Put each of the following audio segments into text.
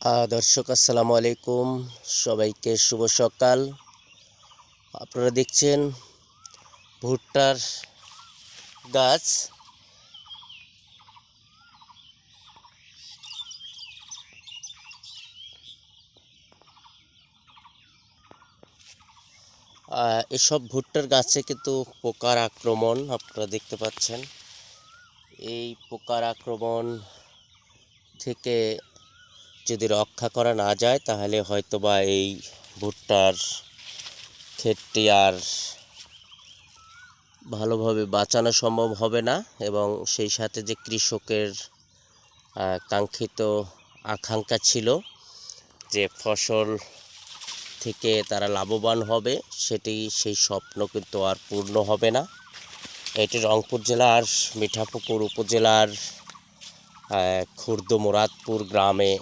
দর্শক আসসালামু আলাইকুম, সবাইকে শুভ সকাল। আপনারা দেখছেন ভুট্টার গাছ। এসব ভুট্টার গাছে কিন্তু পোকার আক্রমণ আপনারা দেখতে পাচ্ছেন। এই পোকার আক্রমণ থেকে যদি রক্ষা করা না যায় তাহলে হয়তোবা এই ভুট্টার ক্ষেতটি আর ভালোভাবে বাঁচানো সম্ভব হবে না, এবং সেই সাথে যে কৃষকের কাঙ্ক্ষিত আকাঙ্ক্ষা ছিল যে ফসল থেকে তারা লাভবান হবে, সেই স্বপ্ন কিন্তু আর পূর্ণ হবে না। এটি রংপুর জেলার মিঠাপুকুর উপজেলার খুর্দ মুরাদপুর গ্রামে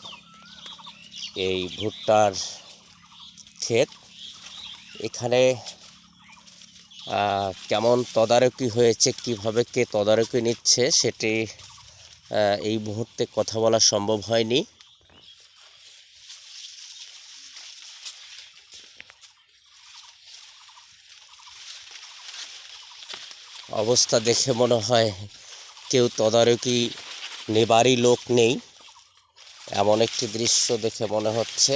এই ভুট্টার ক্ষেত। এখানে কেমন তদারকি হয়েছে, কিভাবে কে তদারকি নিচ্ছে সেটি এই মুহূর্তে কথা বলা সম্ভব হয়নি। অবস্থা দেখে মনে হয় কেউ তদারকি নেবারই লোক নেই, এমন একটি দৃশ্য দেখে মনে হচ্ছে।